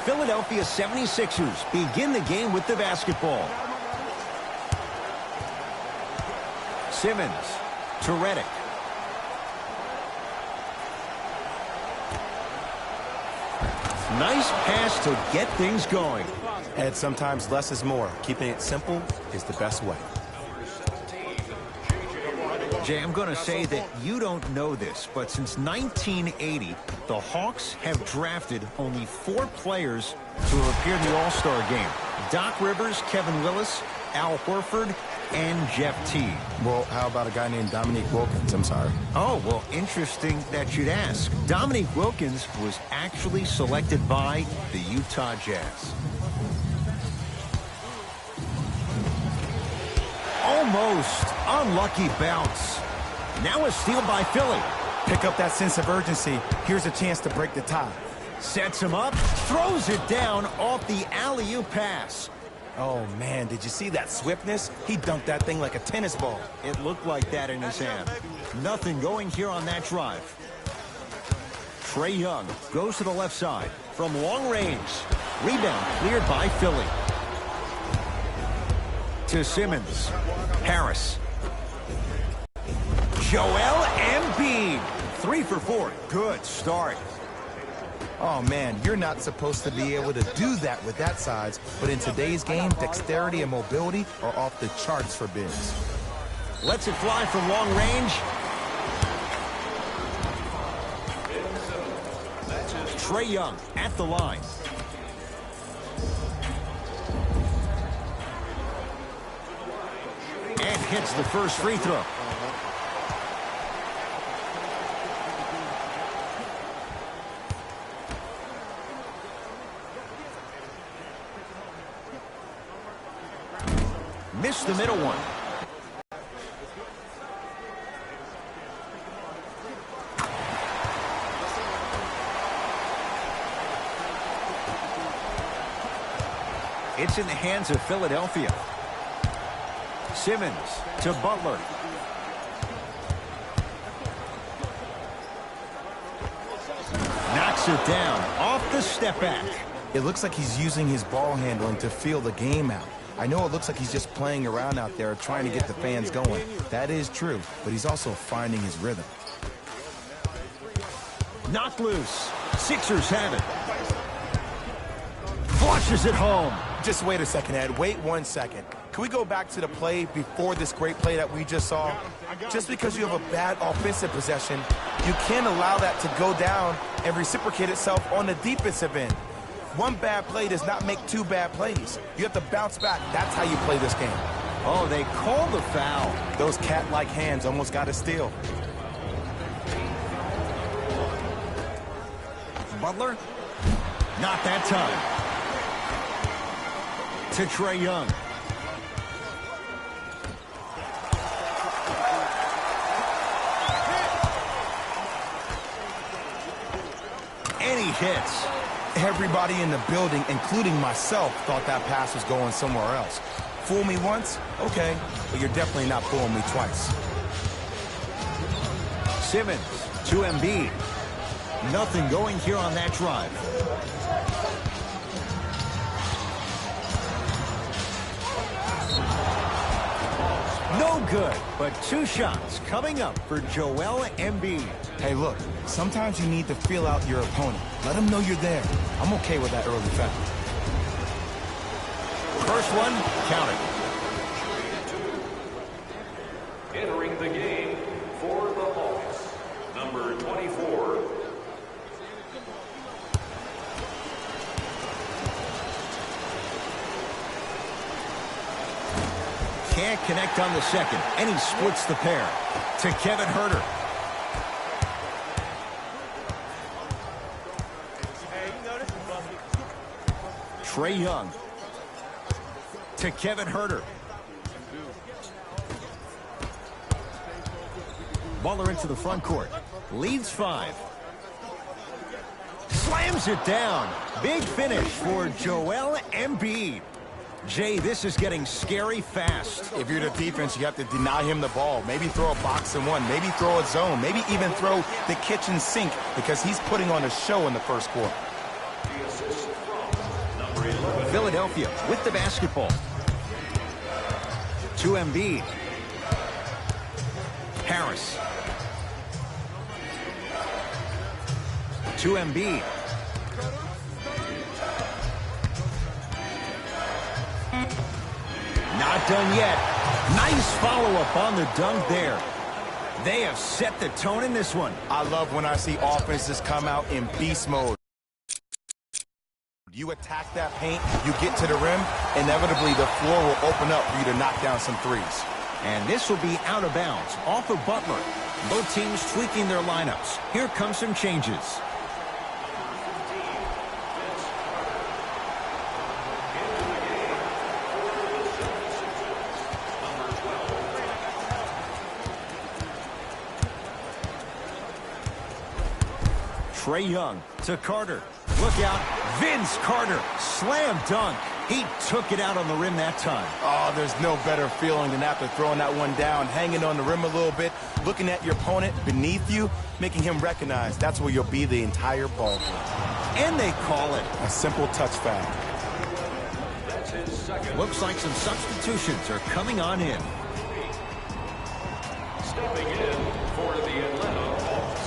Philadelphia 76ers begin the game with the basketball. Simmons to Redick. Nice pass to get things going. And sometimes less is more. Keeping it simple is the best way. Jay, I'm going to say that you don't know this, but since 1980, the Hawks have drafted only 4 players to appear in the All-Star game. Doc Rivers, Kevin Willis, Al Horford, and Jeff Teague. Well, how about a guy named Dominique Wilkins? I'm sorry. Oh, well, interesting that you'd ask. Dominique Wilkins was actually selected by the Utah Jazz. Almost unlucky bounce. Now a steal by Philly. Pick up that sense of urgency. Here's a chance to break the tie. Sets him up, throws it down off the alley-oop pass. Oh, man, did you see that swiftness? He dunked that thing like a tennis ball. It looked like that in his hand. Nothing going here on that drive. Trae Young goes to the left side from long range. Rebound cleared by Philly. To Simmons. Harris. Joel Embiid. 3 for 4. Good start. Oh, man, you're not supposed to be able to do that with that size, but in today's game, dexterity and mobility are off the charts for bigs. Lets it fly from long range. Trae Young at the line. And hits the first free throw. Missed the middle one. It's in the hands of Philadelphia. Simmons to Butler. Knocks it down off the step back. It looks like he's using his ball handling to feel the game out. I know it looks like he's just playing around out there trying to get the fans going. That is true, but he's also finding his rhythm. Knocked loose. Sixers have it. Flushes it home. Just wait a second, Ed. Wait 1 second. Can we go back to the play before this great play that we just saw? Just because you have a bad offensive possession, you can't allow that to go down and reciprocate itself on the defensive end. One bad play does not make 2 bad plays. You have to bounce back. That's how you play this game. Oh, they call the foul. Those cat-like hands almost got a steal. Butler? Not that time. To Trae Young. And he hits. Everybody in the building, including myself, thought that pass was going somewhere else. Fool me once? Okay, but you're definitely not fooling me twice. Simmons to Embiid. Nothing going here on that drive. No good, but 2 shots coming up for Joel Embiid. Hey, look, sometimes you need to feel out your opponent. Let them know you're there. I'm okay with that early foul. First one, count it. Entering the game for the Hawks, number 24. Can't connect on the second, and he splits the pair. To Kevin Huerter. Trae Young. To Kevin Huerter. Butler into the front court. Leads 5. Slams it down. Big finish for Joel Embiid. Jay, this is getting scary fast. If you're the defense, you have to deny him the ball. Maybe throw a box and one. Maybe throw a zone. Maybe even throw the kitchen sink because he's putting on a show in the first quarter. Philadelphia with the basketball. To Embiid. Harris. To Embiid. Not done yet. Nice follow-up on the dunk there. They have set the tone in this one. I love when I see offenses come out in beast mode. You attack that paint, you get to the rim, inevitably the floor will open up for you to knock down some threes. And this will be out of bounds, off of Butler. Both teams tweaking their lineups. Here come some changes. Trae Young to Carter. Look out, Vince Carter, slam dunk. He took it out on the rim that time. Oh, there's no better feeling than after throwing that one down, hanging on the rim a little bit, looking at your opponent beneath you, making him recognize that's where you'll be the entire ball game. And they call it a simple touch foul. Looks like some substitutions are coming on in. Stepping in for the Atlanta Hawks.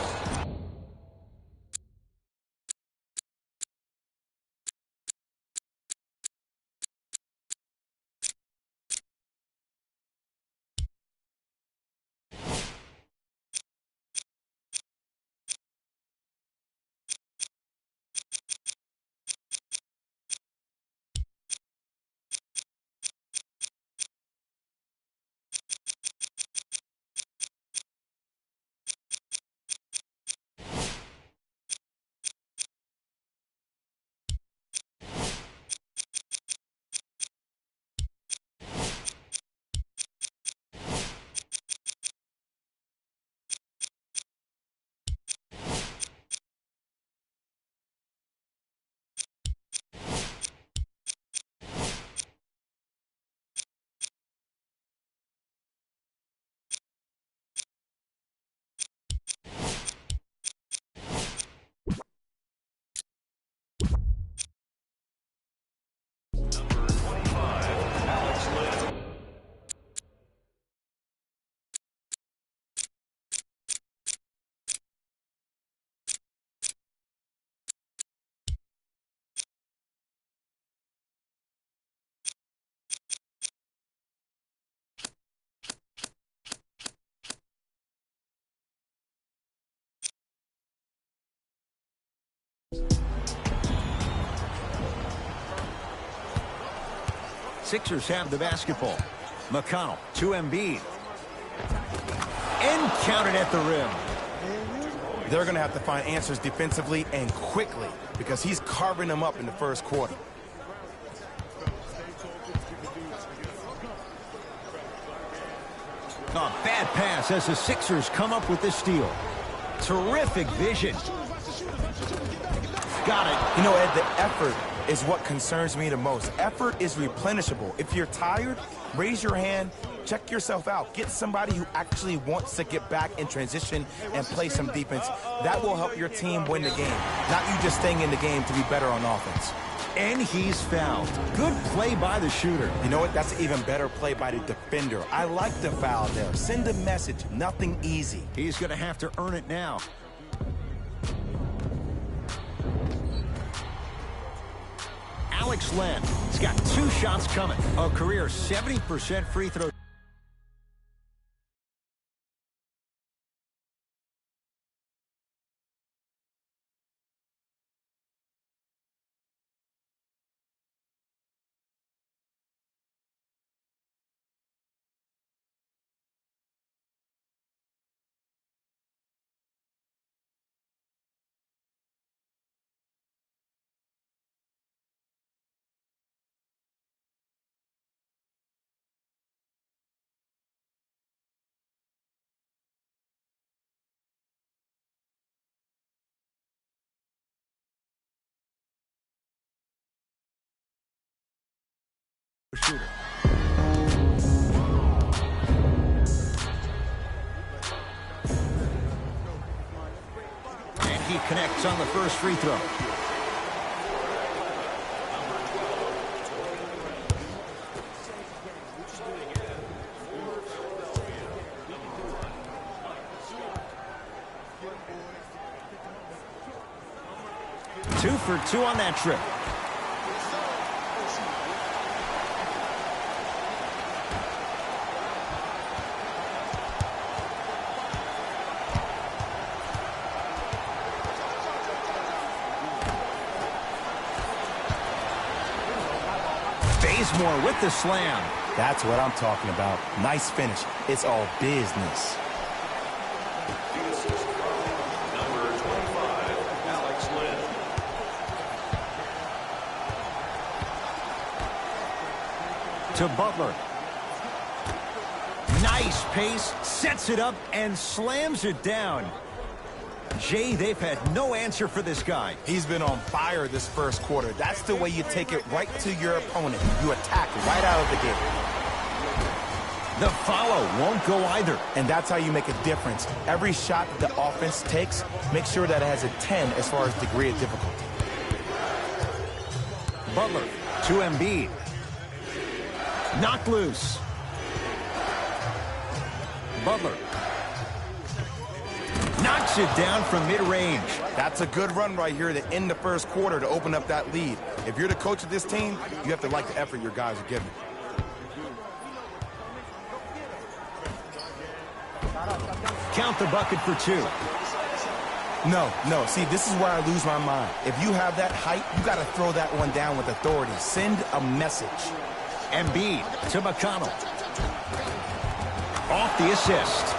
Sixers have the basketball. McConnell to Embiid. And counted at the rim. They're going to have to find answers defensively and quickly because he's carving them up in the first quarter. Oh, bad pass as the Sixers come up with the steal. Terrific vision. Got it. You know, Ed, the effort is what concerns me the most. Effort is replenishable. If you're tired, raise your hand, check yourself out. Get somebody who actually wants to get back in transition and play some defense. That will help your team win the game, not you just staying in the game to be better on offense. And he's fouled. Good play by the shooter. You know what? That's an even better play by the defender. I like the foul there. Send a message. Nothing easy. He's going to have to earn it now. Alex Len. He's got 2 shots coming. A career 70% free throw. Shooter. And he connects on the first free throw. for 2 on that trip. Bazemore with the slam. That's what I'm talking about. Nice finish. It's all business. The assist from number 25, Alex Lynn. To Butler. Nice pace, sets it up, and slams it down. Jay, they've had no answer for this guy. He's been on fire this first quarter. That's the way you take it right to your opponent. You attack right out of the gate. The follow won't go either. And that's how you make a difference. Every shot that the offense takes, make sure that it has a 10 as far as degree of difficulty. Butler to Embiid. Knocked loose. Butler knocks it down from mid-range. That's a good run right here to end the first quarter to open up that lead. If you're the coach of this team, you have to like the effort your guys are giving. Count the bucket for 2. No. See, this is where I lose my mind. If you have that height, you got to throw that one down with authority. Send a message. Embiid to McConnell. Off the assist.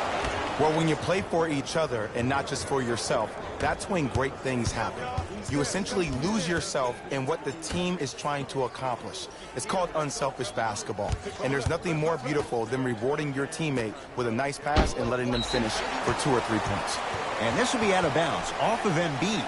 Well, when you play for each other and not just for yourself, that's when great things happen. You essentially lose yourself in what the team is trying to accomplish. It's called unselfish basketball. And there's nothing more beautiful than rewarding your teammate with a nice pass and letting them finish for 2 or 3 points. And this will be out of bounds, off of Embiid.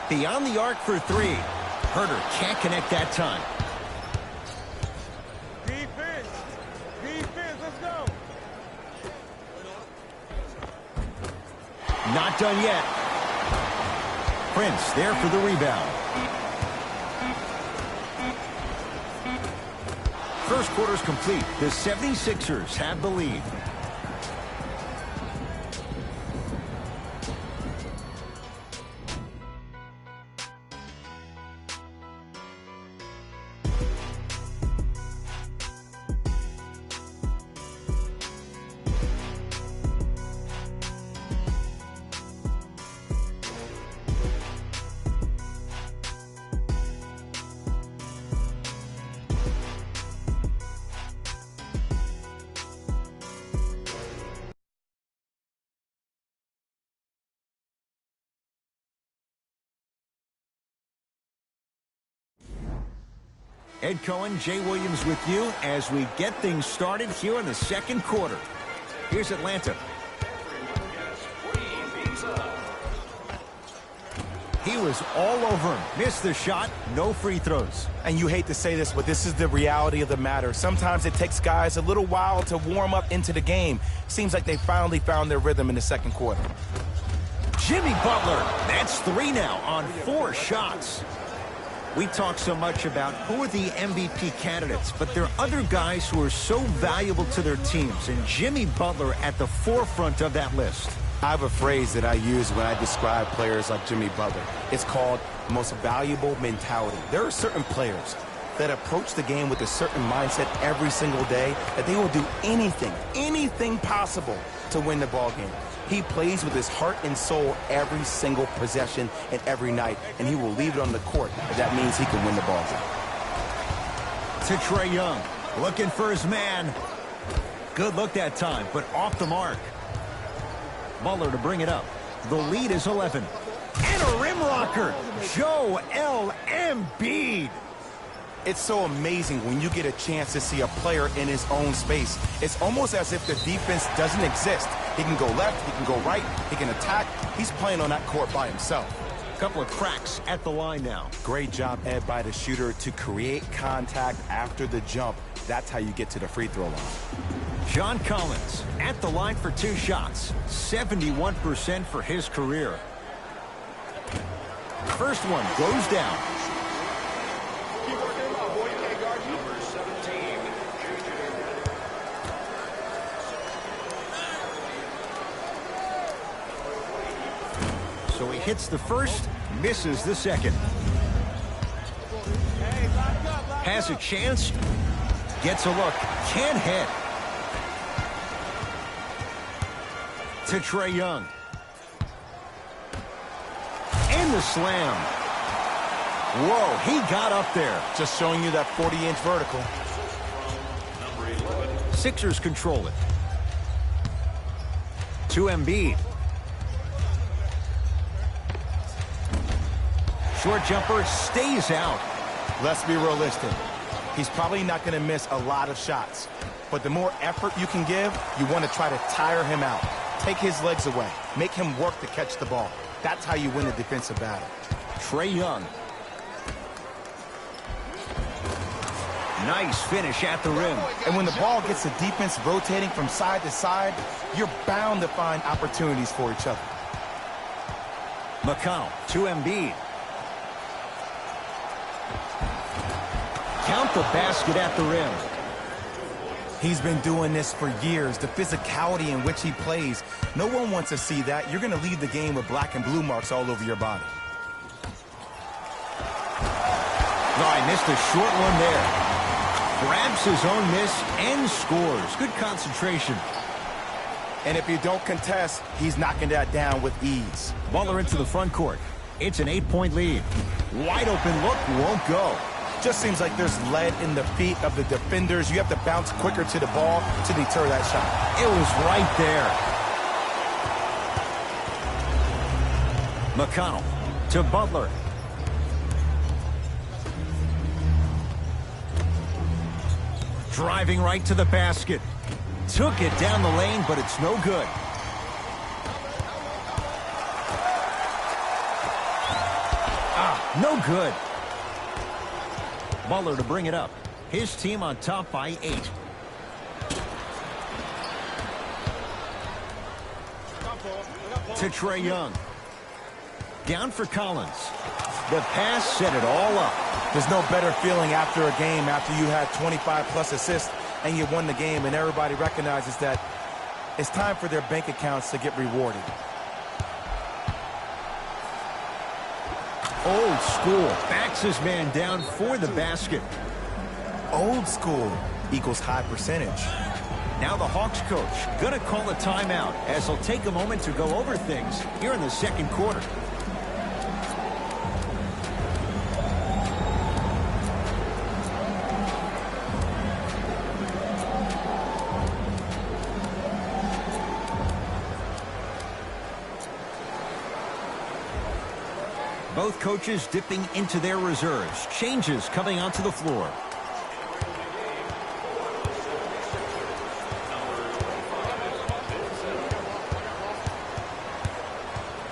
Beyond the arc for 3. Herter can't connect that time. Defense, let's go. Not done yet. Prince there for the rebound. First quarter's complete. The 76ers have the lead. Ed Cohen, Jay Williams with you as we get things started here in the second quarter. Here's Atlanta. He was all over him. Missed the shot. No free throws. And you hate to say this, but this is the reality of the matter. Sometimes it takes guys a little while to warm up into the game. Seems like they finally found their rhythm in the second quarter. Jimmy Butler. That's 3 now on 4 shots. We talk so much about who are the MVP candidates, but there are other guys who are so valuable to their teams, and Jimmy Butler at the forefront of that list. I have a phrase that I use when I describe players like Jimmy Butler. It's called most valuable mentality. There are certain players that approach the game with a certain mindset every single day that they will do anything possible to win the ball game. He plays with his heart and soul every single possession and every night, and he will leave it on the court if that means he can win the ball game. To Trae Young, looking for his man. Good look that time, but off the mark. Butler to bring it up. The lead is 11. And a rim rocker, Joel Embiid. It's so amazing when you get a chance to see a player in his own space. It's almost as if the defense doesn't exist. He can go left, he can go right, he can attack. He's playing on that court by himself. Couple of cracks at the line now. Great job, Ed, by the shooter to create contact after the jump. That's how you get to the free throw line. John Collins at the line for 2 shots. 71% for his career. First one goes down. Number 17, So he hits the first, misses the second. Has a chance, gets a look, can't hit. To Trae Young. And the slam. Whoa, he got up there. Just showing you that 40-inch vertical. number 11, Sixers control it. To Embiid. Short jumper stays out. Let's be realistic. He's probably not going to miss a lot of shots. But the more effort you can give, you want to try to tire him out. Take his legs away. Make him work to catch the ball. That's how you win a defensive battle. Trae Young. Nice finish at the rim. And when the ball gets the defense rotating from side to side, you're bound to find opportunities for each other. McConnell to Embiid. Count the basket at the rim. He's been doing this for years. The physicality in which he plays, no one wants to see that. You're going to leave the game with black and blue marks all over your body. No, I missed a short one there. Grabs his own miss and scores. Good concentration. And if you don't contest, he's knocking that down with ease. Butler into the front court. It's an 8-point lead. Wide open look, won't go. Just seems like there's lead in the feet of the defenders. You have to bounce quicker to the ball to deter that shot. It was right there. McConnell to Butler. Driving right to the basket. Took it down the lane, but it's no good. No good. Butler to bring it up. His team on top by 8. To Trae Young. Down for Collins. The pass set it all up. There's no better feeling after a game after you had 25-plus assists and you won the game, and everybody recognizes that it's time for their bank accounts to get rewarded. Old school. Backs his man down for the basket. Old school equals high percentage. Now the Hawks coach gonna call a timeout as he'll take a moment to go over things here in the second quarter. Both coaches dipping into their reserves. Changes coming onto the floor.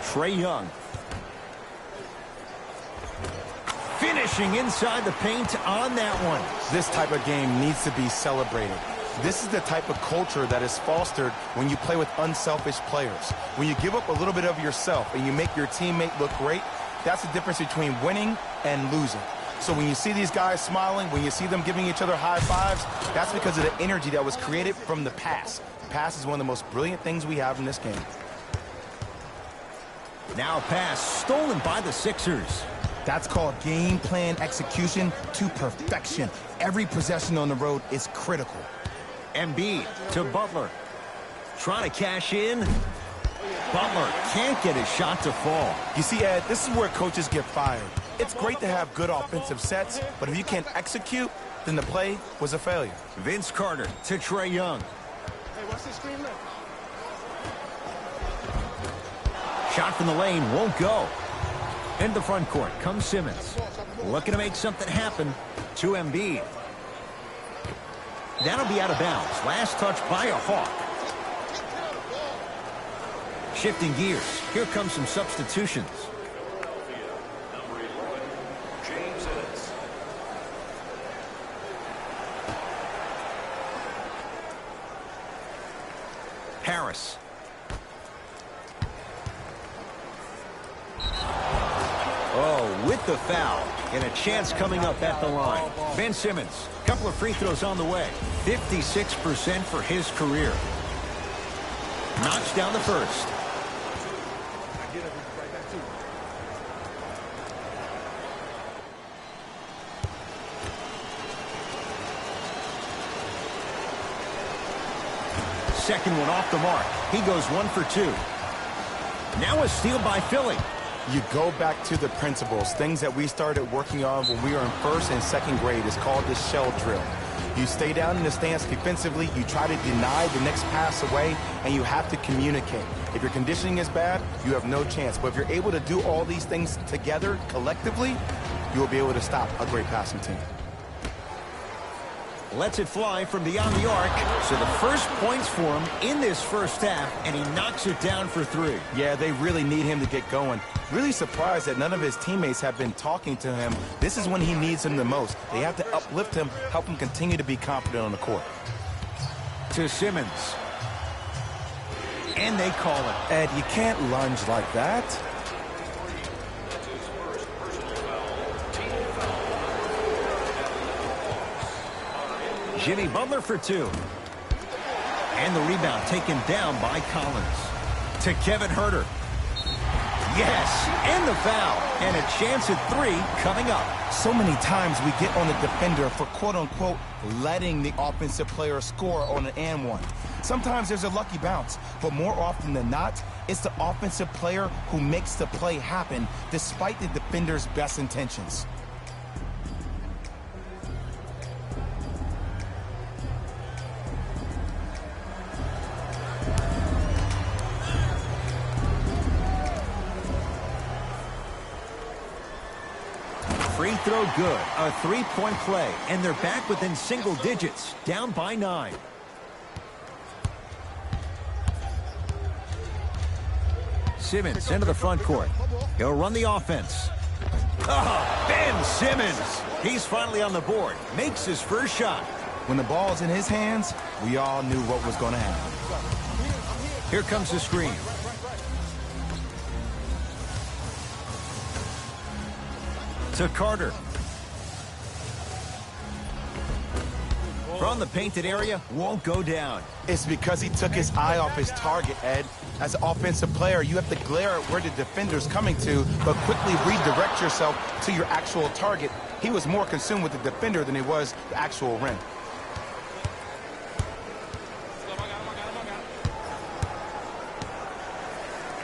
Trae Young. Finishing inside the paint on that one. This type of game needs to be celebrated. This is the type of culture that is fostered when you play with unselfish players. When you give up a little bit of yourself and you make your teammate look great, that's the difference between winning and losing. So when you see these guys smiling, when you see them giving each other high fives, that's because of the energy that was created from the pass. The pass is one of the most brilliant things we have in this game. Now a pass stolen by the Sixers. That's called game plan execution to perfection. Every possession on the road is critical. Embiid to Butler. Trying to cash in. Butler can't get his shot to fall. You see, Ed, this is where coaches get fired. It's great to have good offensive sets, but if you can't execute, then the play was a failure. Vince Carter to Trae Young. Hey, what's the screen left? Shot from the lane won't go. In the front court comes Simmons. Looking to make something happen to Embiid. That'll be out of bounds. Last touch by a Hawk. Shifting gears. Here comes some substitutions. number 11, James Ennis. Harris. Oh, with the foul. And a chance coming up at the line. Ben Simmons, a couple of free throws on the way. 56% for his career. Knocks down the first. Second one off the mark. He goes 1 for 2. Now a steal by Philly. You go back to the principles, things that we started working on when we were in first and second grade. Is called the shell drill. You stay down in the stance defensively, you try to deny the next pass away, and you have to communicate. If your conditioning is bad, you have no chance. But if you're able to do all these things together, collectively, you will be able to stop a great passing team. Lets it fly from beyond the arc. So the first points for him in this first half, and he knocks it down for 3. Yeah, they really need him to get going. Really surprised that none of his teammates have been talking to him. This is when he needs him the most. They have to uplift him, help him continue to be confident on the court. To Simmons. And they call it. Ed, you can't lunge like that. Jimmy Butler for 2. And the rebound taken down by Collins. To Kevin Huerter. Yes, and the foul. And a chance at 3 coming up. So many times we get on the defender for quote-unquote letting the offensive player score on an and one. Sometimes there's a lucky bounce, but more often than not, it's the offensive player who makes the play happen despite the defender's best intentions. Free throw good. A 3-point play. And they're back within single digits. Down by 9. Simmons into the front court. He'll run the offense. Oh, Ben Simmons. He's finally on the board. Makes his first shot. When the ball's in his hands, we all knew what was going to happen. Here comes the screen. To Carter. From the painted area, won't go down. It's because he took his eye off his target, Ed. As an offensive player, you have to glare at where the defender's coming to, but quickly redirect yourself to your actual target. He was more consumed with the defender than he was the actual rim.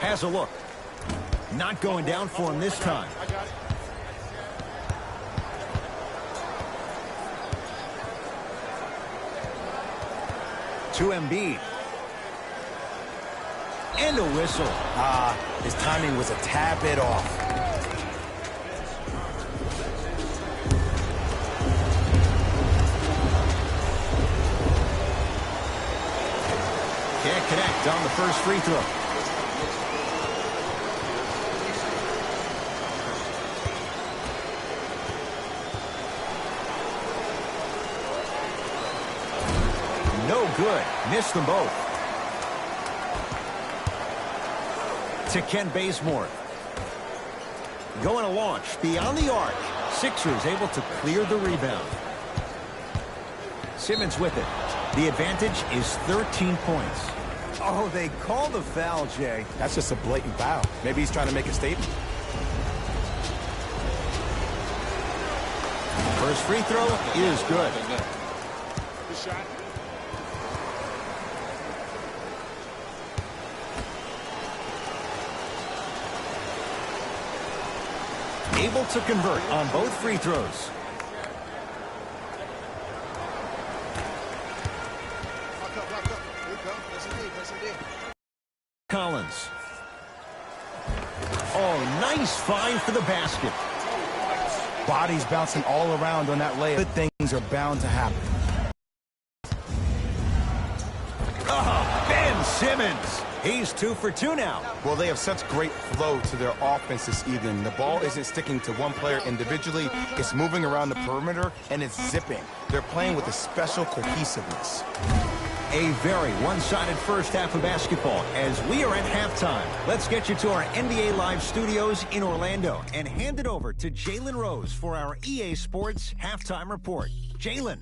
Has a look. Not going down for him this time. To Embiid. And a whistle. His timing was a tad bit off. Can't connect on the first free throw. No good. Missed them both. To Ken Bazemore. Going to launch beyond the arc. Sixers able to clear the rebound. Simmons with it. The advantage is 13 points. Oh, they call the foul, Jay. That's just a blatant foul. Maybe he's trying to make a statement. First free throw is good. Good shot. Able to convert on both free throws. Collins. Oh, nice find for the basket. Bodies bouncing all around on that layup. Good things are bound to happen. Oh, Ben Simmons. He's 2 for 2 now. Well, they have such great flow to their offense this evening. The ball isn't sticking to one player individually. It's moving around the perimeter, and it's zipping. They're playing with a special cohesiveness. A very one-sided first half of basketball as we are at halftime. Let's get you to our NBA Live studios in Orlando and hand it over to Jalen Rose for our EA Sports halftime report. Jalen.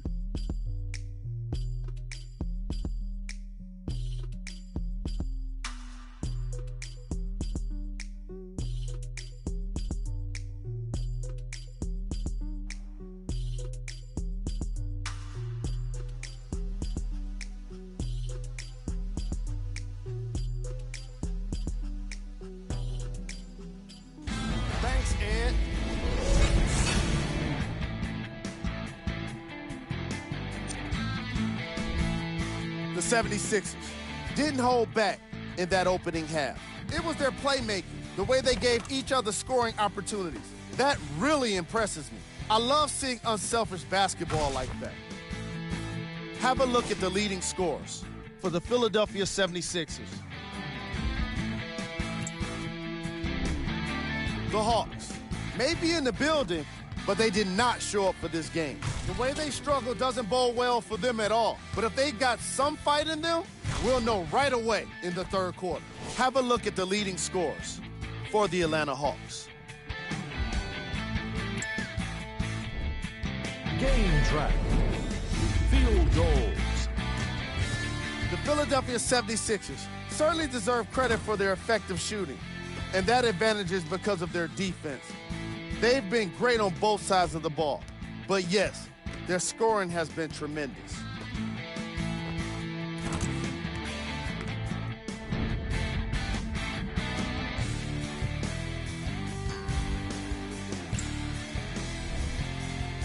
Thanks, Ed. The 76ers didn't hold back in that opening half. It was their playmaking, the way they gave each other scoring opportunities. That really impresses me. I love seeing unselfish basketball like that. Have a look at the leading scorers for the Philadelphia 76ers. The Hawks may be in the building, but they did not show up for this game. The way they struggle doesn't bode well for them at all. But if they got some fight in them, we'll know right away in the third quarter. Have a look at the leading scorers for the Atlanta Hawks. Game track. Field goals. The Philadelphia 76ers certainly deserve credit for their effective shooting, and that advantage is because of their defense. They've been great on both sides of the ball, but yes, their scoring has been tremendous.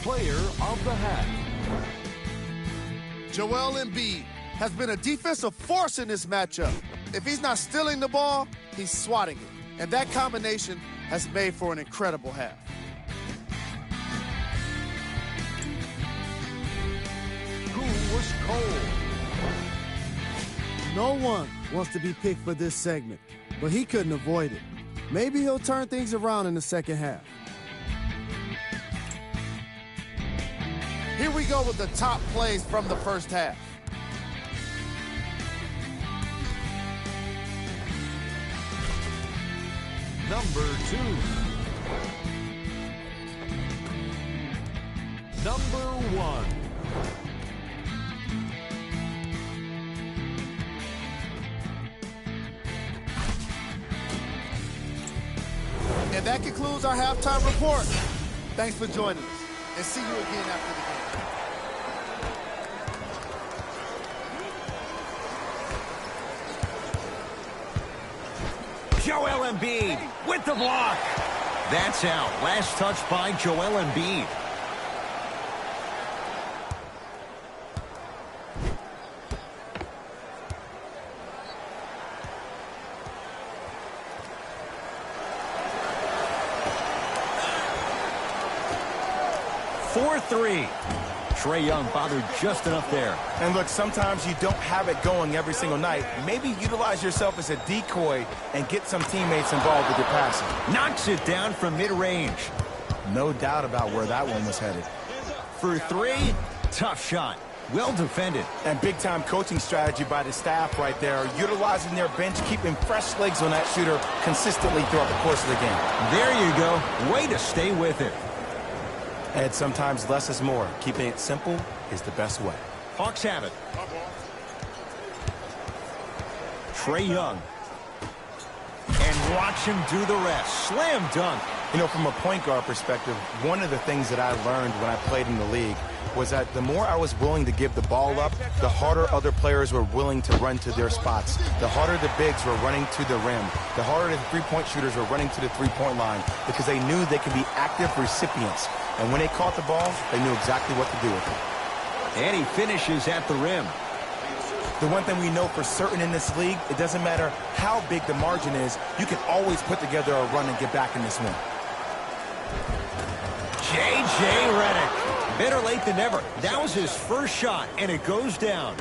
Player of the half. Joel Embiid has been a defensive force in this matchup. If he's not stealing the ball, he's swatting it. And that combination has made for an incredible half. Who was cold? No one wants to be picked for this segment, but he couldn't avoid it. Maybe he'll turn things around in the second half. Here we go with the top plays from the first half. Number 2. Number 1. And that concludes our halftime report. Thanks for joining us, and see you again after the game. Joel Embiid with the block. That's out. Last touch by Joel Embiid. For three. Trae Young bothered just enough there. And look, sometimes you don't have it going every single night. Maybe utilize yourself as a decoy and get some teammates involved with your passing. Knocks it down from mid-range. No doubt about where that one was headed. For three, tough shot. Well defended. And big-time coaching strategy by the staff right there, utilizing their bench, keeping fresh legs on that shooter consistently throughout the course of the game. There you go. Way to stay with it. And sometimes less is more. Keeping it simple is the best way. Hawks have it. Trae Young. And watch him do the rest. Slam dunk. You know, from a point guard perspective, one of the things that I learned when I played in the league was that the more I was willing to give the ball up, the harder other players were willing to run to their spots. The harder the bigs were running to the rim. The harder the three-point shooters were running to the three-point line because they knew they could be active recipients. And when they caught the ball, they knew exactly what to do with it. And he finishes at the rim. The one thing we know for certain in this league, it doesn't matter how big the margin is, you can always put together a run and get back in this one. J.J. Redick. Better late than never. That was his first shot, and it goes down.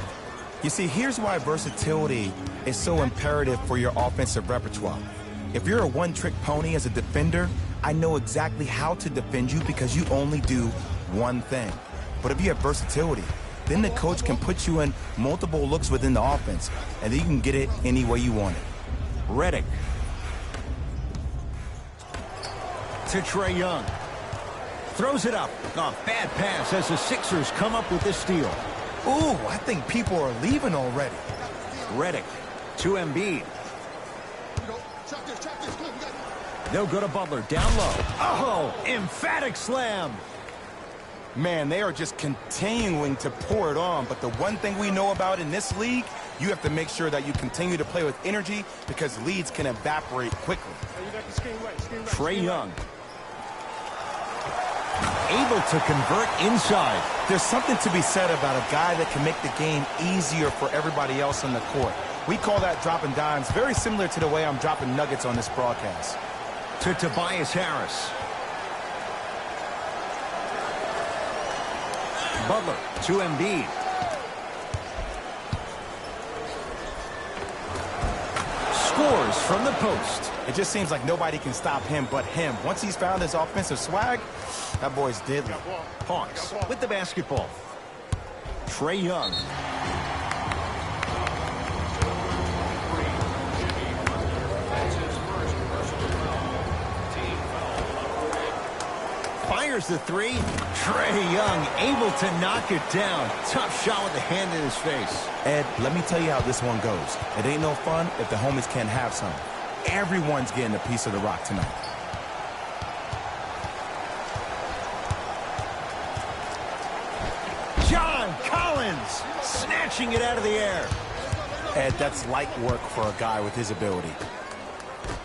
You see, here's why versatility is so imperative for your offensive repertoire. If you're a one-trick pony as a defender, I know exactly how to defend you because you only do one thing. But if you have versatility, then the coach can put you in multiple looks within the offense, and then you can get it any way you want it. Redick. To Trae Young. Throws it up. Oh, bad pass as the Sixers come up with this steal. Ooh, I think people are leaving already. Redick to Embiid. They'll go to Butler, down low. Oh, emphatic slam. Man, they are just continuing to pour it on. But the one thing we know about in this league, you have to make sure that you continue to play with energy because leads can evaporate quickly. Trae Young. Able to convert inside. There's something to be said about a guy that can make the game easier for everybody else on the court. We call that dropping dimes, very similar to the way I'm dropping nuggets on this broadcast. To Tobias Harris. Butler to Embiid. Scores from the post. It just seems like nobody can stop him but him. Once he's found his offensive swag, that boy's deadly. Hawks with the basketball. Trae Young. Fires the three. Trae Young able to knock it down. Tough shot with the hand in his face. Ed, let me tell you how this one goes. It ain't no fun if the homies can't have some. Everyone's getting a piece of the rock tonight. John Collins snatching it out of the air. Ed, that's light work for a guy with his ability.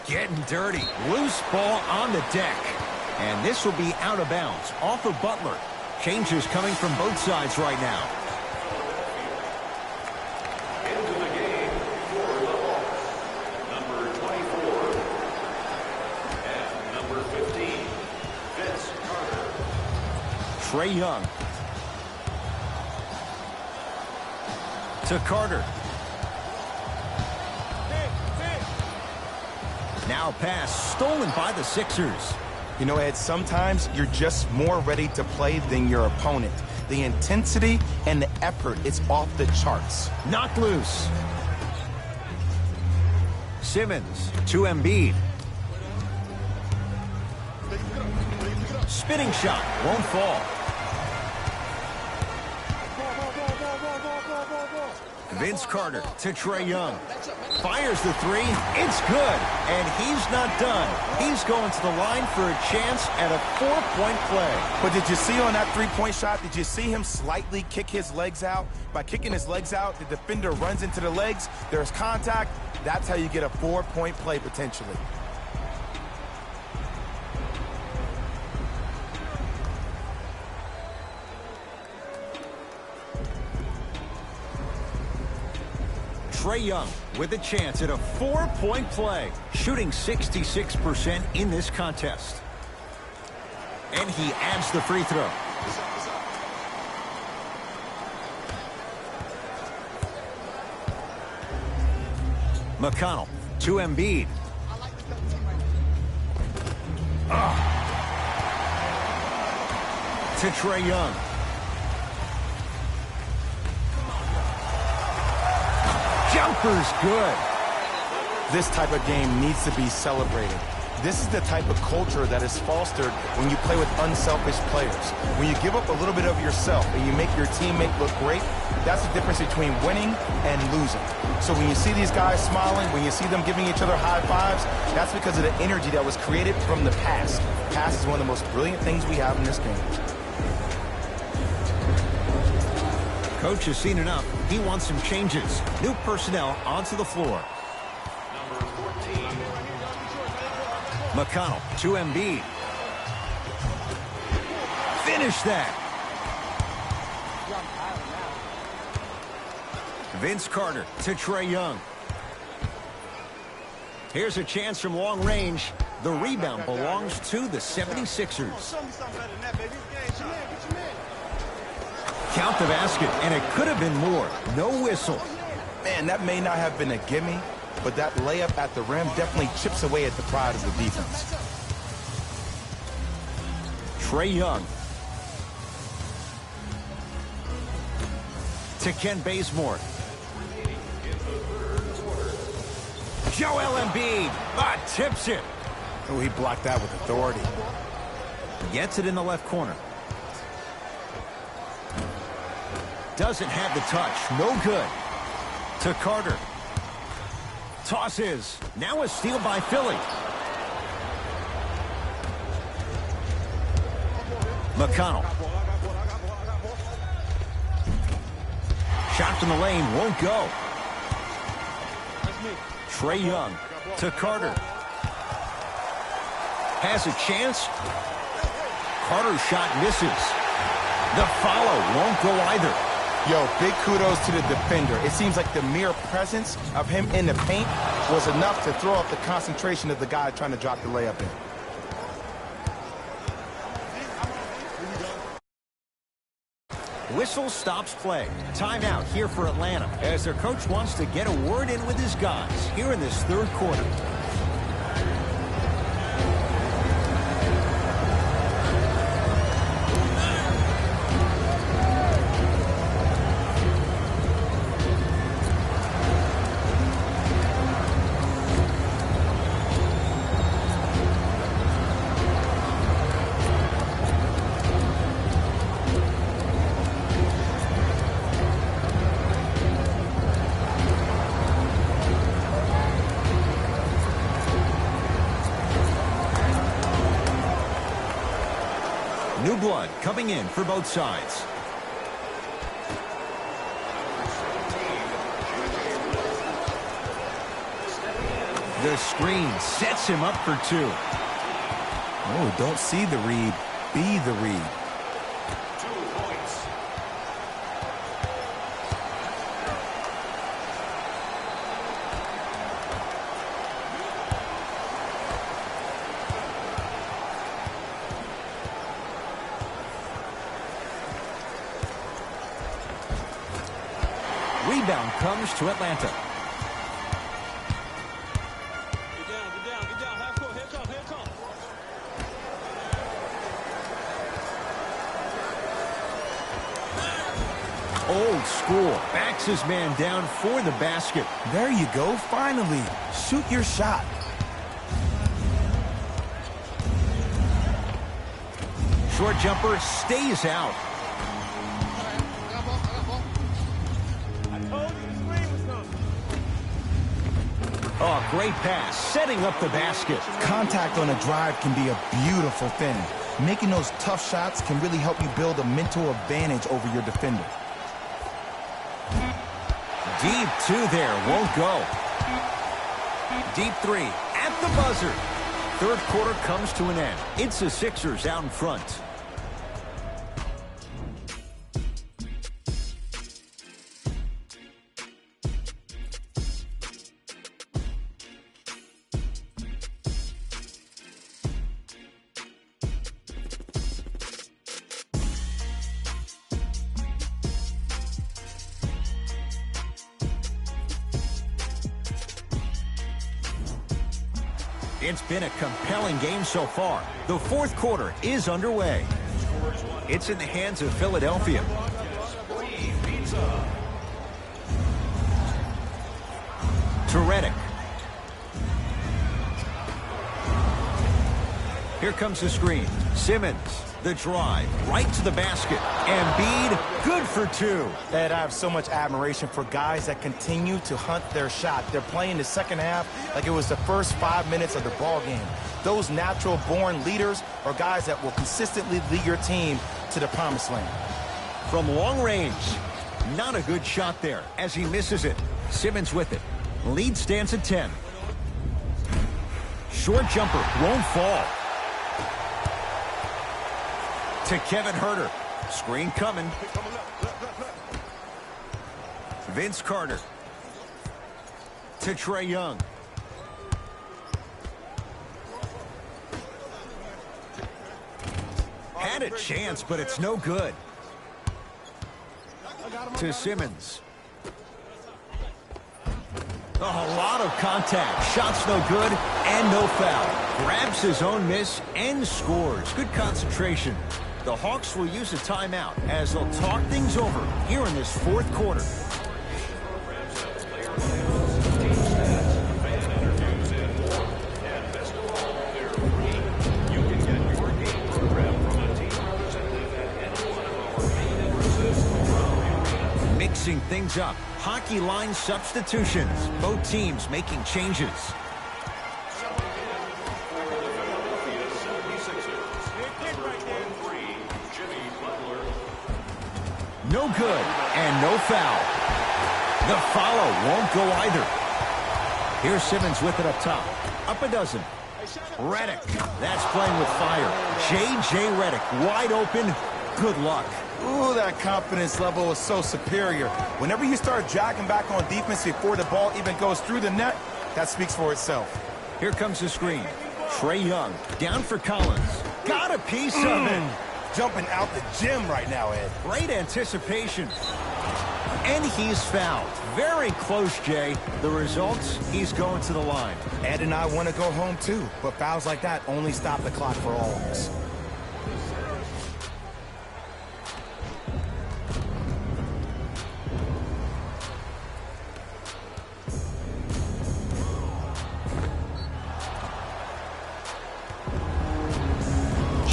Getting dirty. Loose ball on the deck. And this will be out of bounds off of Butler. Changes coming from both sides right now. Into the game for the Hawks, number 24 and number 15, Vince Carter. Trae Young. To Carter. Now pass stolen by the Sixers. You know, Ed, sometimes you're just more ready to play than your opponent. The intensity and the effort, it's off the charts. Knocked loose. Simmons to Embiid. Spinning shot. Won't fall. Vince Carter to Trae Young. Fires the three. It's good. And he's not done. He's going to the line for a chance at a 4-point play. But did you see on that three-point shot, did you see him slightly kick his legs out? By kicking his legs out, the defender runs into the legs. There's contact. That's how you get a 4-point play potentially. Trae Young with a chance at a 4-point play, shooting 66% in this contest. And he adds the free throw. McConnell to Embiid. To Trae Young. Jumper's good. This type of game needs to be celebrated. This is the type of culture that is fostered when you play with unselfish players. When you give up a little bit of yourself and you make your teammate look great, that's the difference between winning and losing. So when you see these guys smiling, when you see them giving each other high fives, that's because of the energy that was created from the past. Past is one of the most brilliant things we have in this game. Coach has seen enough. He wants some changes. New personnel onto the floor. Number 14, McConnell to Embiid. Finish that. Vince Carter to Trae Young. Here's a chance from long range. The rebound belongs to the 76ers. Count the basket, and it could have been more. No whistle. Man, that may not have been a gimme, but that layup at the rim definitely chips away at the pride of the defense. Trae Young. To Ken Bazemore. Joel Embiid tips it. Oh, he blocked that with authority. Gets it in the left corner. Doesn't have the touch. No good. To Carter. Tosses. Now a steal by Philly. McConnell. Shot from the lane. Won't go. Trae Young to Carter. Has a chance. Carter's shot misses. The follow won't go either. Yo, big kudos to the defender. It seems like the mere presence of him in the paint was enough to throw off the concentration of the guy trying to drop the layup in. Whistle stops play. Timeout here for Atlanta as their coach wants to get a word in with his guys here in this third quarter. New blood coming in for both sides. The screen sets him up for two. Oh, don't see the read. Be the read. 2 points. Rebound comes to Atlanta. Get down. Half court. Here come. Old school. Backs his man down for the basket. There you go. Finally. Shoot your shot. Short jumper stays out. Oh, great pass. Setting up the basket. Contact on a drive can be a beautiful thing. Making those tough shots can really help you build a mental advantage over your defender. Deep two there. Won't go. Deep three at the buzzer. Third quarter comes to an end. It's the Sixers out in front. It's been a compelling game so far. The fourth quarter is underway. It's in the hands of Philadelphia. To Redick. Here comes the screen. Simmons, the drive, right to the basket. Embiid, good for two. Ed, I have so much admiration for guys that continue to hunt their shot. They're playing the second half like it was the first 5 minutes of the ball game. Those natural-born leaders are guys that will consistently lead your team to the promised land. From long range, not a good shot there as he misses it. Simmons with it. Lead stands at 10. Short jumper won't fall. To Kevin Huerter. Screen coming. Vince Carter. To Trae Young. Had a chance, but it's no good. To Simmons. A lot of contact. Shots no good and no foul. Grabs his own miss and scores. Good concentration. The Hawks will use a timeout as they'll talk things over here in this fourth quarter. Mixing things up. Hockey line substitutions. Both teams making changes. No good, and no foul. The follow won't go either. Here's Simmons with it up top. Up a dozen. Redick, that's playing with fire. J.J. Redick, wide open. Good luck. Ooh, that confidence level is so superior. Whenever you start jogging back on defense before the ball even goes through the net, that speaks for itself. Here comes the screen. Trae Young, down for Collins. Got a piece of it. Jumping out the gym right now, Ed. Great anticipation. And he's fouled. Very close, Jay. The results, he's going to the line. Ed and I want to go home, too. But fouls like that only stop the clock for all of us.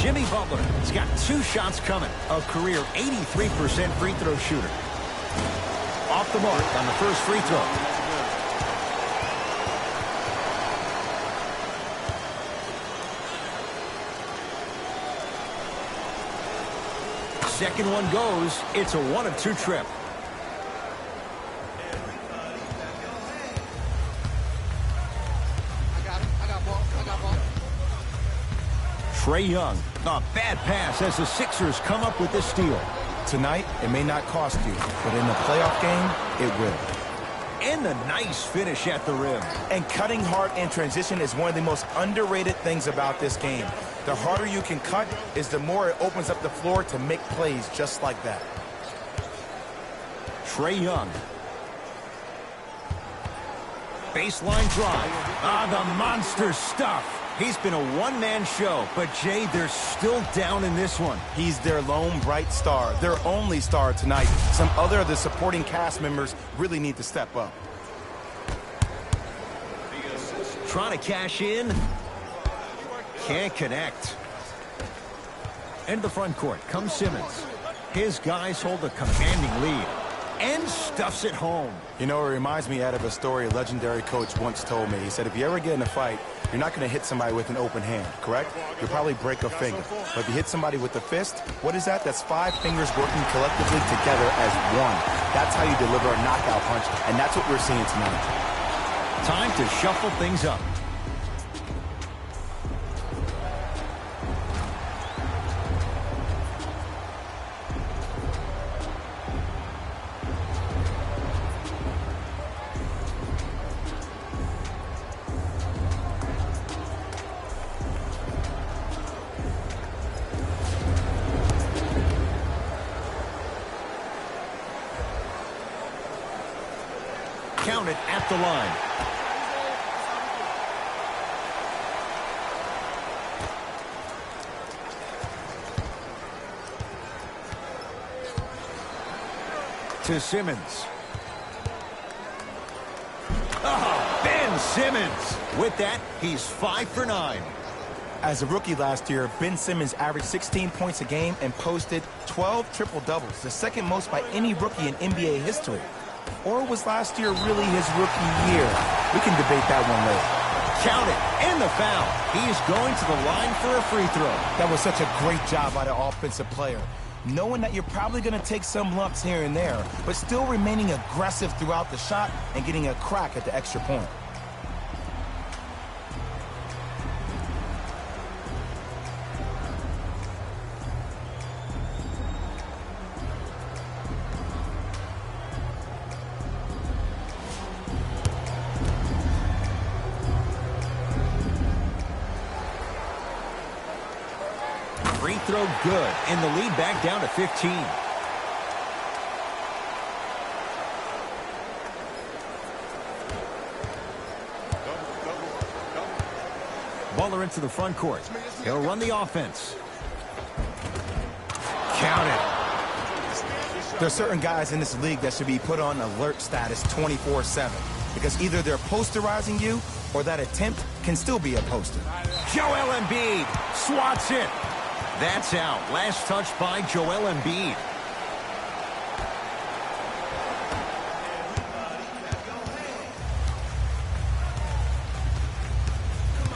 Jimmy Butler has got 2 shots coming. A career 83% free throw shooter. Off the mark on the first free throw. Second one goes. It's a 1 of 2 trip. Trae Young, a bad pass as the Sixers come up with this steal. Tonight, it may not cost you, but in the playoff game, it will. And the nice finish at the rim. And cutting hard in transition is one of the most underrated things about this game. The harder you can cut is the more it opens up the floor to make plays just like that. Trae Young. Baseline drive. The monster stuff. He's been a one-man show, but Jay, they're still down in this one. He's their lone bright star, their only star tonight. Some other of the supporting cast members really need to step up. Trying to cash in. Can't connect. Into the front court comes Simmons. His guys hold a commanding lead. And stuffs it home. You know, it reminds me of a story a legendary coach once told me. He said, if you ever get in a fight, you're not going to hit somebody with an open hand, correct? You'll probably break a finger. But if you hit somebody with a fist, what is that? That's 5 fingers working collectively together as one. That's how you deliver a knockout punch, and that's what we're seeing tonight. Time to shuffle things up. Count it at the line. To Simmons. Oh, Ben Simmons. With that, he's 5 for 9. As a rookie last year, Ben Simmons averaged 16 points a game and posted 12 triple-doubles, the second most by any rookie in NBA history. Or was last year really his rookie year? We can debate that one later. Count it, and the foul. He's going to the line for a free throw. That was such a great job by the offensive player. Knowing that you're probably going to take some lumps here and there, but still remaining aggressive throughout the shot and getting a crack at the extra point. Free throw good, and the lead back down to 15. Butler into the front court. He'll run the offense. Counted. There are certain guys in this league that should be put on alert status 24/7 because either they're posterizing you or that attempt can still be a poster. Joel Embiid swats it. That's out. Last touch by Joel Embiid.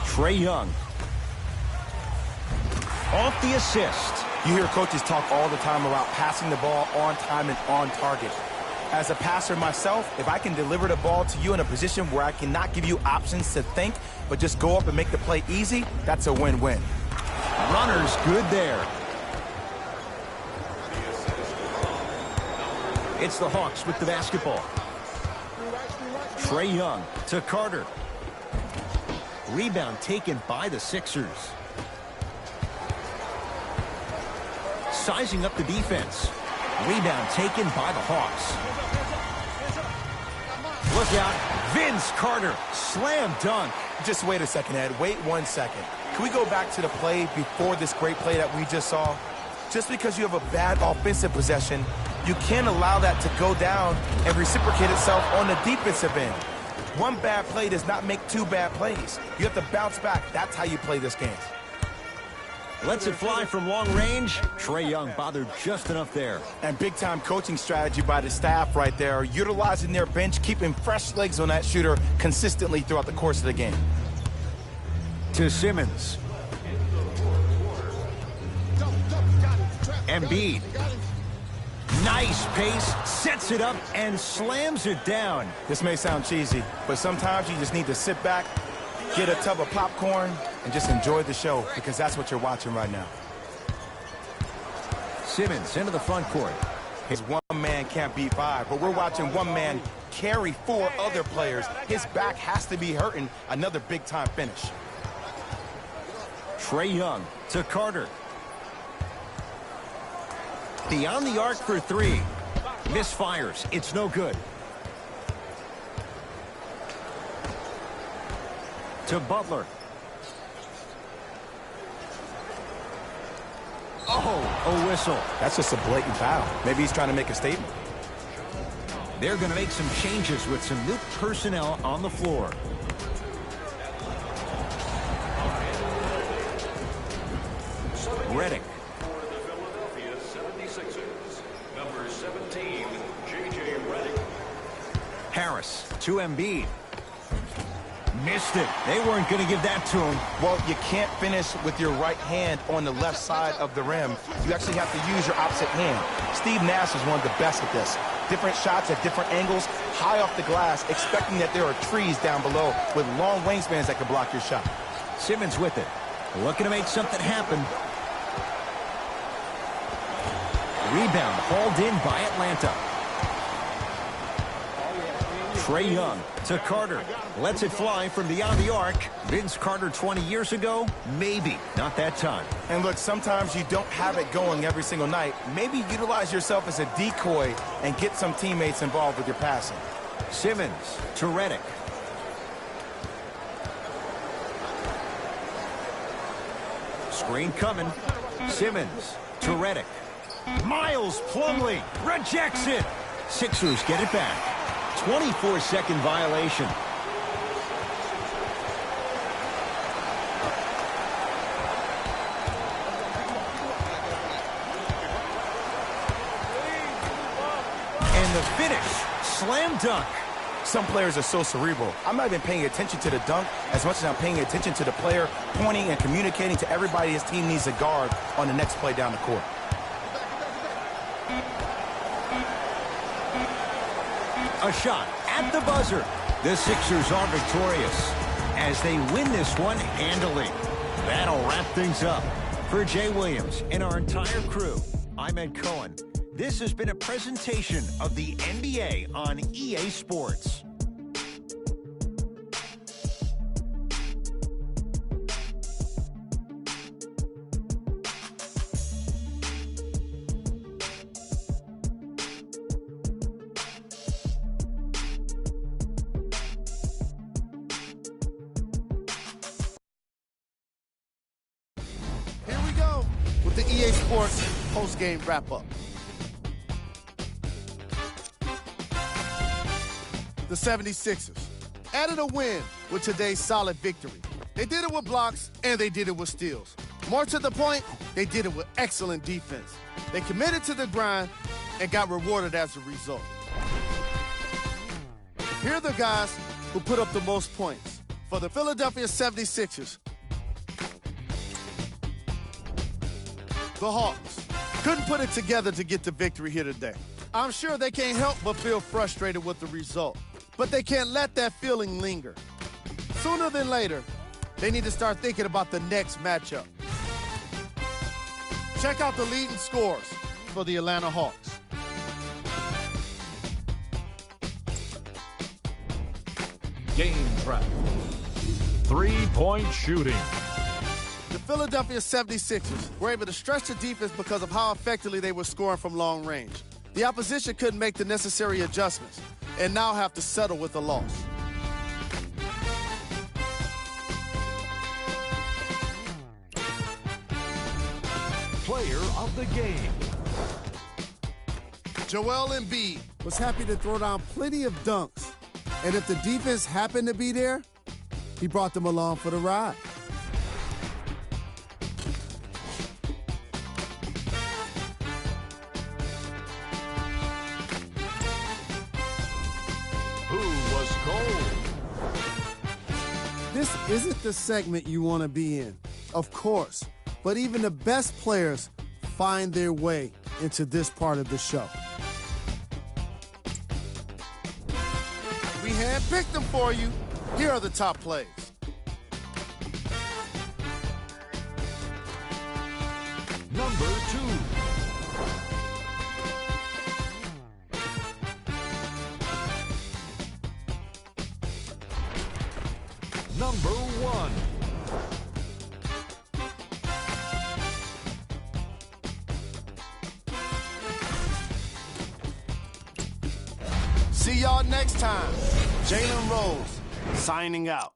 Trae Young. Off the assist. You hear coaches talk all the time about passing the ball on time and on target. As a passer myself, if I can deliver the ball to you in a position where I cannot give you options to think, but just go up and make the play easy, that's a win-win. Runner's good there. It's the Hawks with the basketball. Trae Young to Carter. Rebound taken by the Sixers. Sizing up the defense. Rebound taken by the Hawks. Look out. Vince Carter. Slam dunk. Just wait a second, Ed. Wait 1 second. Can we go back to the play before this great play that we just saw? Just because you have a bad offensive possession, you can't allow that to go down and reciprocate itself on the defensive end. One bad play does not make two bad plays. You have to bounce back. That's how you play this game. Lets it fly from long range. Trae Young bothered just enough there. And big-time coaching strategy by the staff right there, utilizing their bench, keeping fresh legs on that shooter consistently throughout the course of the game. To Simmons. Embiid. Nice pace, sets it up, and slams it down. This may sound cheesy, but sometimes you just need to sit back, get a tub of popcorn, and just enjoy the show, because that's what you're watching right now. Simmons into the front court. His one man can't beat five, but we're watching one man carry four other players. His back has to be hurting. Another big-time finish. Trae Young to Carter. Beyond the arc for three. Misfires. It's no good. To Butler. Oh, a whistle. That's just a blatant foul. Maybe he's trying to make a statement. They're going to make some changes with some new personnel on the floor. Redick. For the Philadelphia 76ers, number 17, J.J. Redick. Harris to Embiid. Missed it. They weren't going to give that to him. Well, you can't finish with your right hand on the left side of the rim. You actually have to use your opposite hand. Steve Nash is one of the best at this. Different shots at different angles, high off the glass, expecting that there are trees down below with long wingspans that can block your shot. Simmons with it. Looking to make something happen. Rebound hauled in by Atlanta. Trae Young to Carter. Lets it fly from beyond the arc. Vince Carter 20 years ago? Maybe. Not that time. And look, sometimes you don't have it going every single night. Maybe utilize yourself as a decoy and get some teammates involved with your passing. Simmons to Redick. Screen coming. Simmons to Redick. Miles Plumlee rejects it. Sixers get it back. 24-second violation. And the finish, slam dunk. Some players are so cerebral. I'm not even paying attention to the dunk as much as I'm paying attention to the player pointing and communicating to everybody his team needs a guard on the next play down the court. A shot at the buzzer. The Sixers are victorious as they win this one handily. That'll wrap things up. For Jay Williams and our entire crew, I'm Ed Cohen. This has been a presentation of the NBA on EA Sports. with the EA Sports post-game wrap-up. The 76ers added a win with today's solid victory. They did it with blocks, and they did it with steals. More to the point, they did it with excellent defense. They committed to the grind and got rewarded as a result. Here are the guys who put up the most points. For the Philadelphia 76ers, the Hawks couldn't put it together to get the victory here today. I'm sure they can't help but feel frustrated with the result, but they can't let that feeling linger. Sooner than later, they need to start thinking about the next matchup. Check out the leading scores for the Atlanta Hawks. Game prep. 3-point shooting. The Philadelphia 76ers were able to stretch the defense because of how effectively they were scoring from long range. The opposition couldn't make the necessary adjustments and now have to settle with a loss. Player of the game. Joel Embiid. Was happy to throw down plenty of dunks. And if the defense happened to be there, he brought them along for the ride. Who was cold? This isn't the segment you want to be in, of course, but even the best players find their way into this part of the show. We handpicked them for you. Here are the top plays. Number 2. Number 1. See y'all next time. Jalen Rose signing out.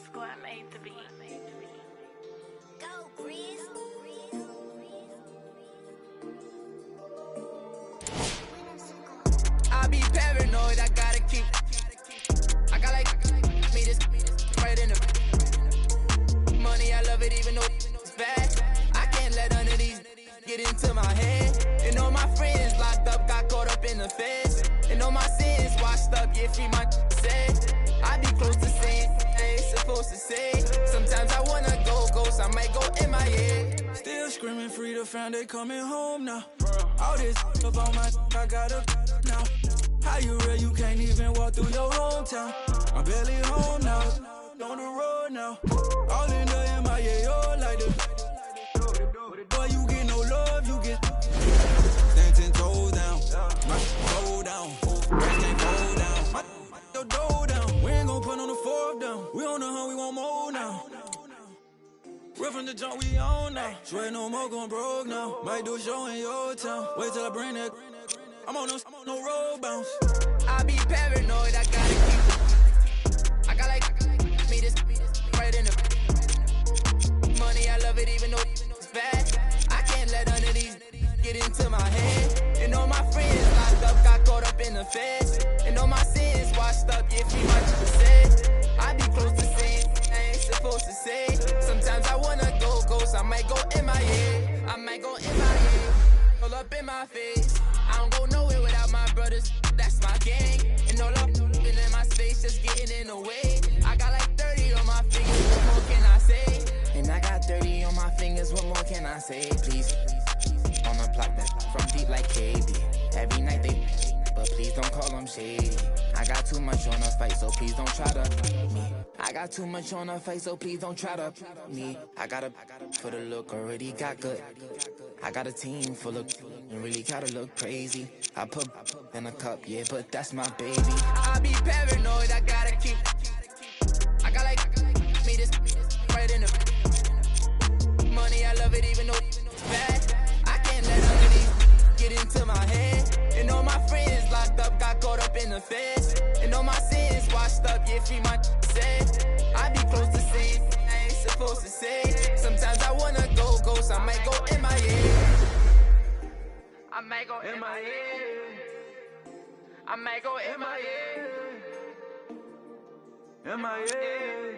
Squad made the beat. Go, Chris. I be paranoid, I gotta keep. I got like me this right in the money. I love it even though it's bad. I can't let none of these get into my head. And all my friends locked up, got caught up in the feds. And all my sins washed up, yeah, free my said. I be close to sin, I ain't supposed to say. Sometimes I wanna go ghost, I might go MIA. Still screaming free to find they coming home now. All this up on my, I got up now. How you real, you can't even walk through your hometown. I'm barely home now, on the road now. All in the MIA, oh, like the boy, you get no love, you get stand 10 toes down, my go down, can't fold down, my go dough down. We ain't gon' put on the fourth down, we on the hunt, we want more now. Real from the jump, we on now. Swear no more gon' broke now. Might do a show in your town. Wait till I bring that. I'm on no road bounce. I be paranoid, I gotta keep. I got like me this right in the money. I love it even though it's bad. I can't let none of these get into my head. And all my friends locked up, got caught up in the feds. And all my sins washed up, yeah, free my said. I be close to sin, I ain't supposed to say. Sometimes I wanna go ghost, I might go MIA. I might go MIA, pull up in my face. I don't go nowhere without my brothers, that's my gang. And all up in my space, just getting in the way. I got like 30 on my fingers, what more can I say? And I got 30 on my fingers, what more can I say? Please, on the block that from deep like KB. Every night they, but please don't call them shady. I got too much on the fight, so please don't try to me. I got too much on the fight, so please don't try to me. I gotta for the look, already got good. I got a team full of and really gotta look crazy. I put in a cup, yeah, but that's my baby. I be paranoid, I gotta keep. I got like me this right in the money. I love it even though it's bad. I can't let none of these get into my head. And all my friends locked up, got caught up in the feds. And all my sins washed up, yeah, free my said. I be close to sin, I ain't supposed to say. Sometimes I wanna go ghost, I might go MIA. I might go MIA. I might go MIA. MIA.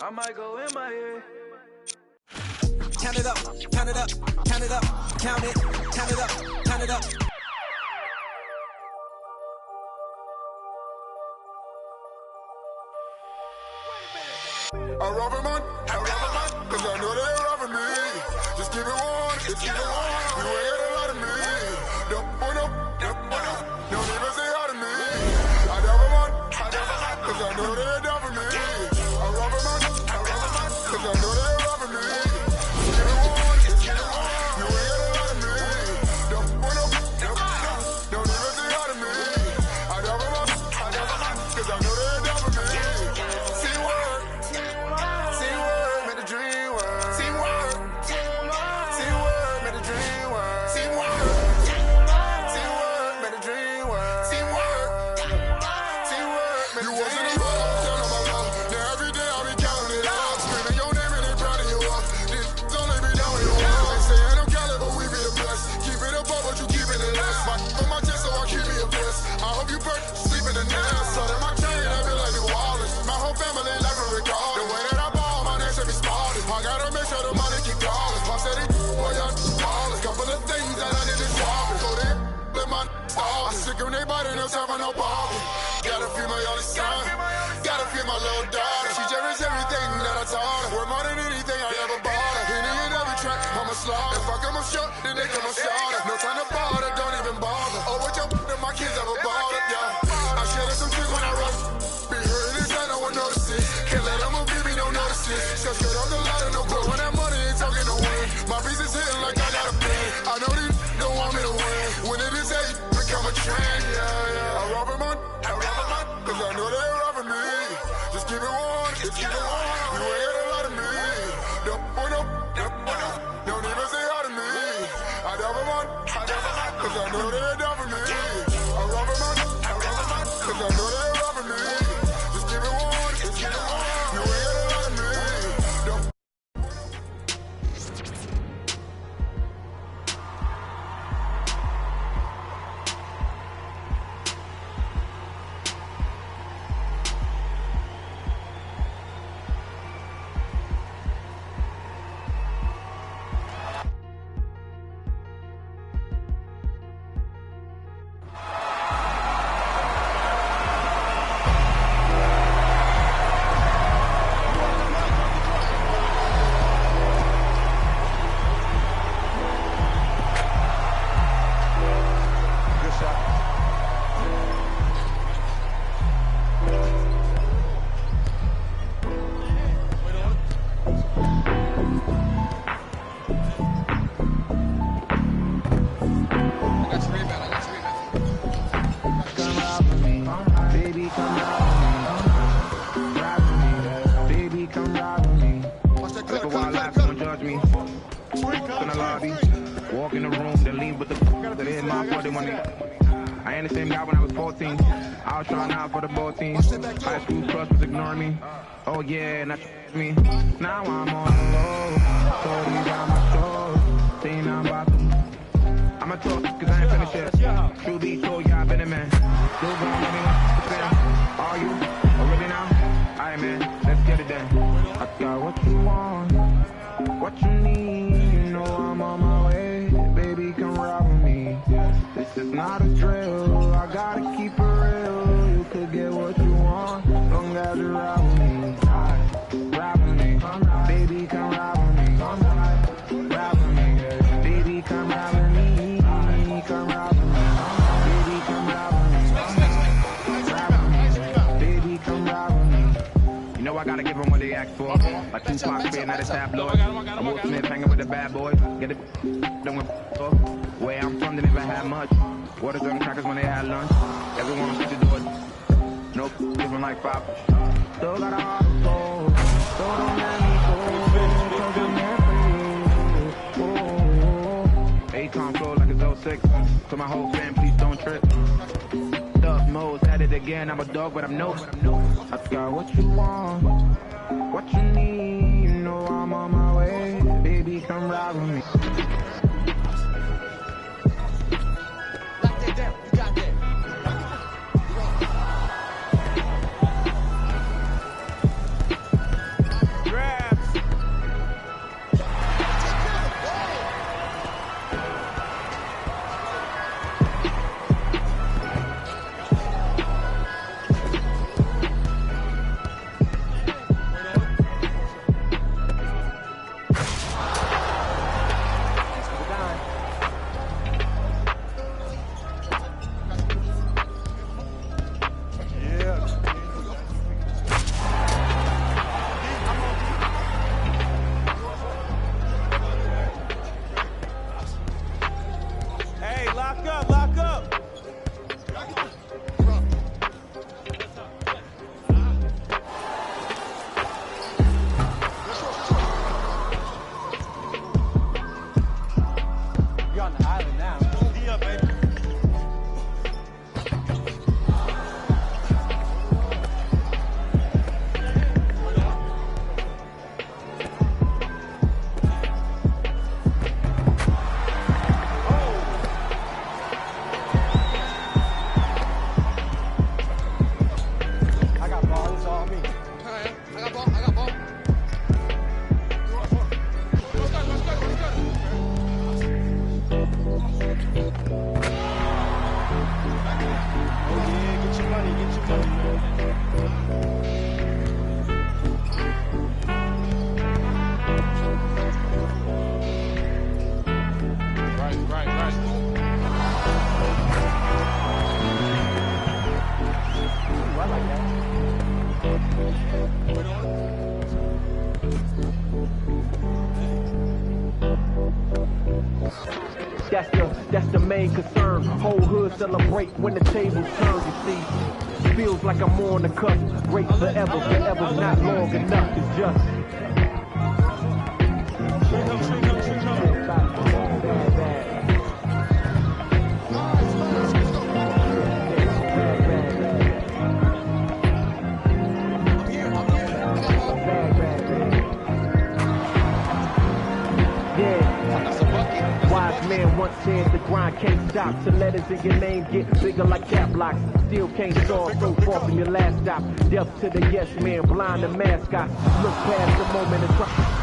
I might go MIA. Count it up, count it up, count it up, count it, count it up, count it up. I rob him on, cause I know they're robbing me. Just keep it one, just keep it one. You ain't got a lot of me. Don't even say hi to me. I rob him on, cause I know they're down for me. I rob him on, cause I know they're robbing me. Just keep it one, just keep it one. You ain't got a lot of me. Don't even say hi to me. I rob him on, cause I know they're down for me. See what? See what? Made the dream work. See what? See what? Made the dream work. See what? See what? Made the dream work. See what? See what? Made the dream work. You wasn't a ball, I'm telling my love. Now every day I'll be counting it up. Screaming your name and they proud of you up. This only be down with you up. They say I don't call it, but we be the best. Keep it up, but you keep it in less. On my chest, so I keep me a bliss. I hope you burn, sleep in the nest. So that my chain, I feel like New Orleans. My whole family life will recall. The way that I ball, my name should be spotted. I gotta make sure the money keep calling. I said it, boy, y'all ballin'. Couple of things that I need to swap. So they let my stall. I sick of they body, no time for no ballin'. Gotta feed my only son. Gotta feed my little daughter. She cherish everything that I taught her. Worth more than anything I ever bought her. Any and every track, I'm a slaughter. If I come up short, then they come up shorter. No time to bother, don't even bother. Oh, what your that my kids ever bought up, yeah. I shed some tears when I rush. Be hurting inside, no one notices. Can't let them move, give me no notices. Just get off the ladder, no good. When that money ain't talking no win. My piece is hitting like I got a pin. I know these don't want me to win. When it is hate, become a trend, yeah. I rob him on, cause I know they're robbing me. Just keep it one, just keep it one. You ain't got a lot of me. Don't even say hi to me. I in my 41. I ain't the same guy when I was 14. I was trying out for the ball team. High school crush was ignoring me. Oh yeah, not me. Now I'm on the road. Totally got my soul. Saying I'm about to. I'ma talk cause I ain't finished yet. True be told, yeah, I've been a man. Still gon' let me defend. Are you? Oh, really now? Alright, man, let's get it then. I got what you want, what you need. You know I'm on my way. Baby, come ride with me. This is not a drill. I gotta keep it real. You could get what you want. Long as you ride with me. Ride with me. Baby, come ride with me. Ride with me. Baby, come ride with me. Come ride with me. Baby, come ride with me. Ride with me. Baby, come ride with me. You know I gotta give them what they ask for. Like Tupac being at a tabloid. I'm Will Smith hanging with the bad boys. Get it done with where I'm from, they never had much. Waters on crackers when they had lunch. Everyone was the door. Nope, living like five. Still got a heart of gold. So don't let me go. Cause I'm here for you. Akon flow like it's 06. So my whole fam, please don't trip. Dub Mo's at it again. I'm a dog, but I'm no. I got what you want, what you need. You know I'm on my way. Baby, come ride with me. That's the main concern. Whole hood celebrate when the tables turn, you see. Feels like I'm on the cusp. Great forever, forever's not long enough. It's just man once said the grind can't stop. So letters in your name get bigger like cap blocks. Still can't solve so far from your last stop. Deaf to the yes man, blind to mascots. Look past the moment and try.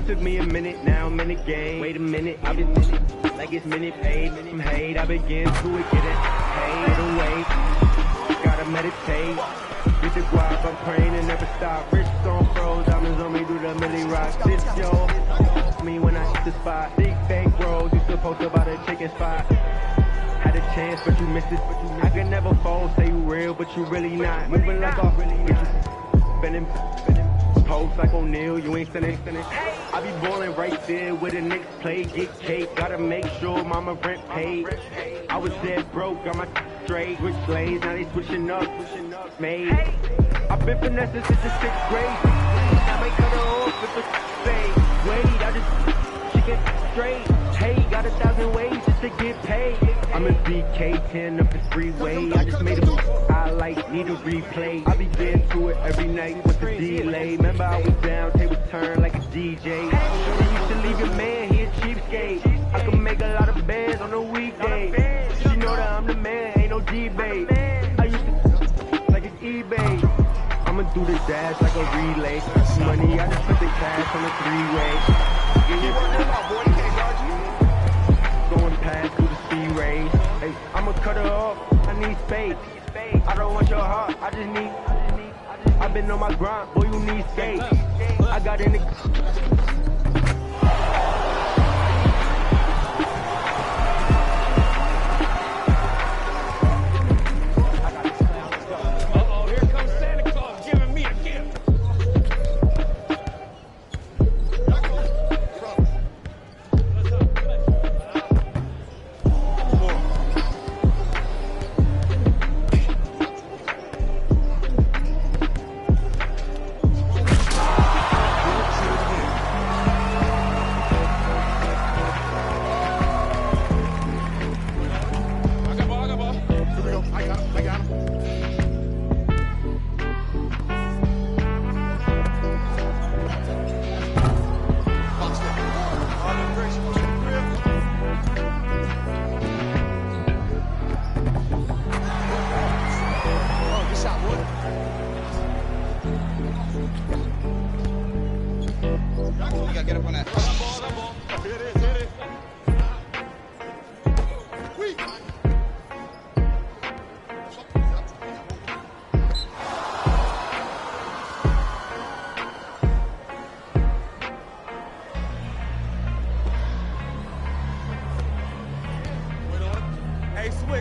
took me a minute, now I'm in the game. Wait a minute, I've been like it's minute paid. I'm hate, I begin to it, get it paid away. Gotta meditate. Get the guap, I'm praying and never stop. Rich on pros, diamonds on me, do the milli rock. This yo, me when I hit the spot. Big fake bros, you supposed to buy the chicken spot. Had a chance, but you missed it. I can never fold, say you real, but you really not. Moving like a spinning, post like O'Neal, you ain't sending. I be balling right there where the Knicks play, get cake. Gotta make sure mama rent paid. I was dead broke, got my straight. Rich blades, now they switching up, made. I've been finessing since the 6th grade. I might cut her off if it's fade. Wait, I just chicken straight. Hey, got 1,000 ways just to get paid. I'm in BK10 up the freeway. I just made a highlight, need a replay. I be getting to it every night with the delay. Remember I was down, table turn like a DJ. You used to leave your man, he a cheapskate. I can make a lot of bands on a weekday. She know that I'm the man, ain't no debate. I used to like it's eBay. I'ma do the dash like a relay. Money, I just put the cash on the 3-way. Going past through the sea rays. Hey, I'ma cut her off, I need space. I don't want your heart, I just need. I've been on my grind, boy, you need skate. I got in the.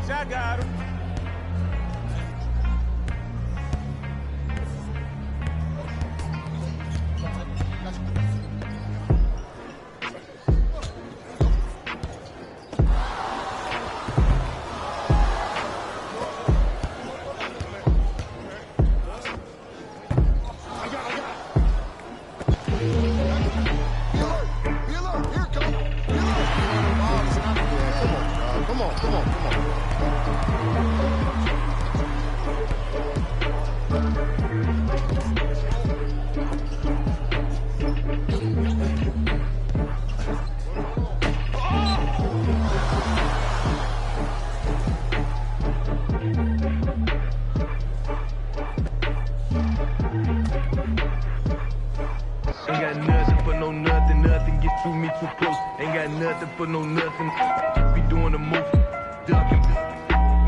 I got him. For no nothing, be doing the most, ducking.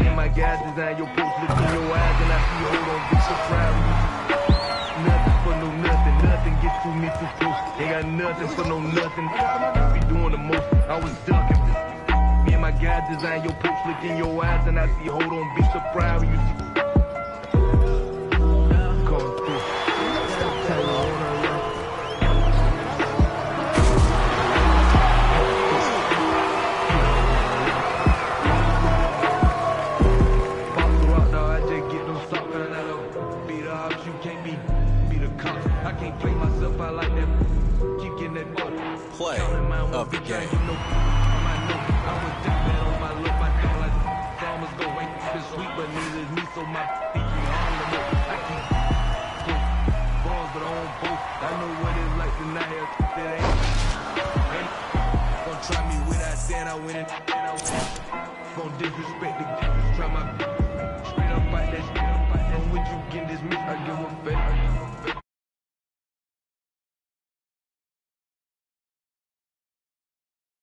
And my guys design your post, look in your eyes, and I see hold on, be so proud of you. Nothing for no nothing, nothing gets to me too close. Ain't got nothing for no nothing, be doing the most. I was ducking. Me and my guys design your post, look in your eyes, and I see hold on, be so proud of you. Play of the game. Try me without saying I win it. Don't disrespect the try my